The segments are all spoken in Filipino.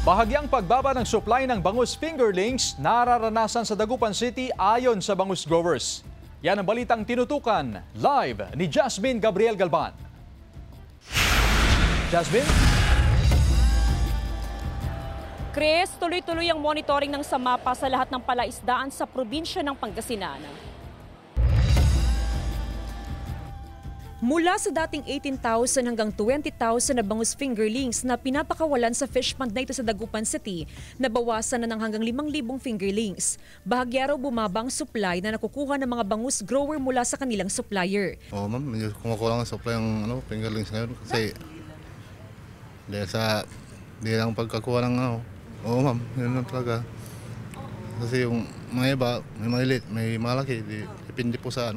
Bahagyang pagbaba ng supply ng bangus fingerlings nararanasan sa Dagupan City ayon sa bangus growers. Yan ang balitang tinutukan live ni Jasmine Gabriel Galban. Jasmine? Chris, tuloy-tuloy ang monitoring ng SAMAPA sa lahat ng palaisdaan sa probinsya ng Pangasinan. Mula sa dating 18,000 hanggang 20,000 na bangus fingerlings na pinapakawalan sa fish pond na ito sa Dagupan City, nabawasan na ng hanggang 5,000 fingerlings. Bahagya raw bumaba ang supply na nakukuha ng mga bangus grower mula sa kanilang supplier. Oo ma'am, medyo kumukulang ang supply ng fingerlings ngayon kasi dahil lang pagkakuha ng oo ma'am, yun lang talaga. Kasi yung mga iba, may maliit, may malaki, depende po sa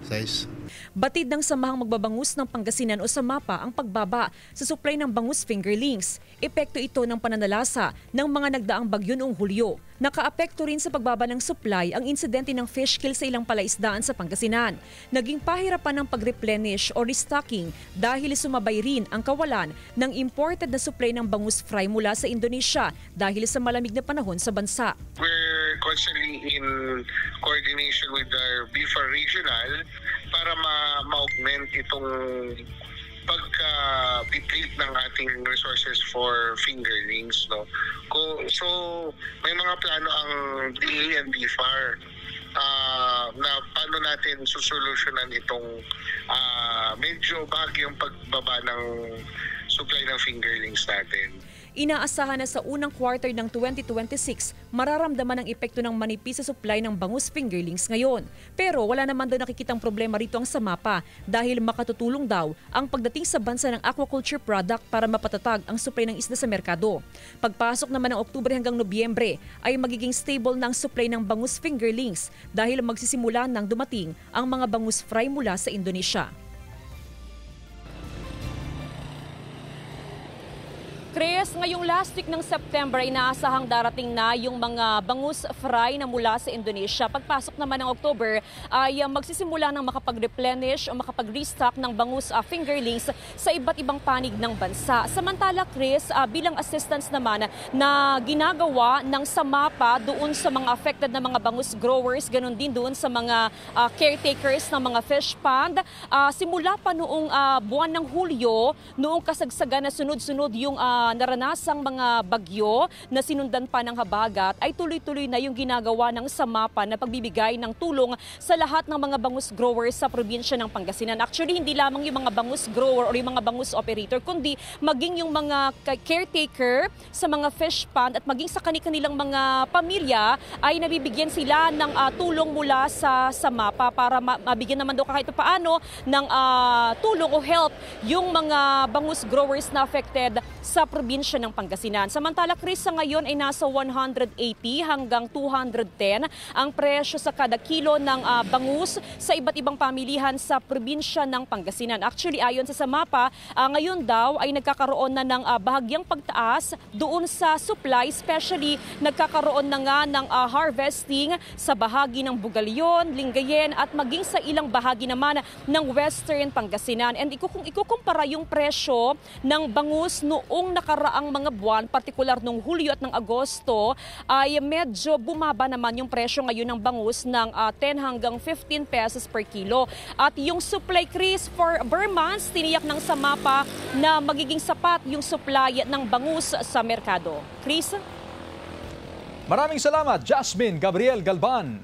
size. Batid ng Samahang Magbabangus ng Pangasinan o SAMAPA ang pagbaba sa supply ng bangus fingerlings. Epekto ito ng pananalasa ng mga nagdaang bagyo noong Hulyo. Nakaapekto rin sa pagbaba ng supply ang insidente ng fish kill sa ilang palaisdaan sa Pangasinan. Naging pahirapan ng pag-replenish o restocking dahil sumabay rin ang kawalan ng imported na supply ng bangus fry mula sa Indonesia dahil sa malamig na panahon sa bansa. We're constantly in coordination with our BIFA regional para ma-augment itong pagka-deplete ng ating resources for fingerlings. No? So, may mga plano ang DA and BIFAR na paano natin susolusyonan itong medyo bagyong pagbaba ng supply ng fingerlings natin. Inaasahan na sa unang quarter ng 2026, mararamdaman ang epekto ng manipis sa supply ng bangus fingerlings ngayon. Pero wala naman daw nakikitang problema rito ang SAMAPA dahil makatutulong daw ang pagdating sa bansa ng aquaculture product para mapatatag ang supply ng isda sa merkado. Pagpasok naman ng Oktubre hanggang Nobyembre ay magiging stable ng supply ng bangus fingerlings dahil magsisimula nang dumating ang mga bangus fry mula sa Indonesia. Chris, ngayong last week ng September ay naasahang darating na yung mga bangus fry na mula sa Indonesia. Pagpasok naman ng October ay magsisimula ng makapag-replenish o makapag-restock ng bangus fingerlings sa iba't ibang panig ng bansa. Samantala, Chris, bilang assistance naman na ginagawa ng SAMAPA doon sa mga affected na mga bangus growers, ganun din doon sa mga caretakers ng mga fish pond. Simula pa noong buwan ng Hulyo, noong kasagsagan na sunod-sunod yung naranasang mga bagyo na sinundan pa ng habagat, ay tuloy-tuloy na yung ginagawa ng SAMAPA na pagbibigay ng tulong sa lahat ng mga bangus growers sa probinsya ng Pangasinan. Actually, hindi lamang yung mga bangus grower o yung mga bangus operator, kundi maging yung mga caretaker sa mga fish pond at maging sa kanilang mga pamilya ay nabibigyan sila ng tulong mula sa SAMAPA para mabigyan naman daw kahit paano ng tulong o help yung mga bangus growers na affected sa probinsya ng Pangasinan. Samantala, Chris, sa ngayon ay nasa 180 hanggang 210 ang presyo sa kada kilo ng bangus sa iba't ibang pamilihan sa probinsya ng Pangasinan. Actually, ayon sa SAMAPA, ngayon daw ay nagkakaroon na ng bahagyang pagtaas doon sa supply, especially nagkakaroon na nga ng harvesting sa bahagi ng Bugalyon, Lingayen at maging sa ilang bahagi naman ng Western Pangasinan. And kung ikukumpara yung presyo ng bangus noong nakaraang mga buwan, partikular nung Hulyo at ng Agosto, ay medyo bumaba naman yung presyo ngayon ng bangus ng 10 hanggang 15 pesos per kilo. At yung supply, Chris, for months, tiniyak ng SAMAPA na magiging sapat yung supply ng bangus sa merkado. Chris? Maraming salamat, Jasmine Gabriel Galban.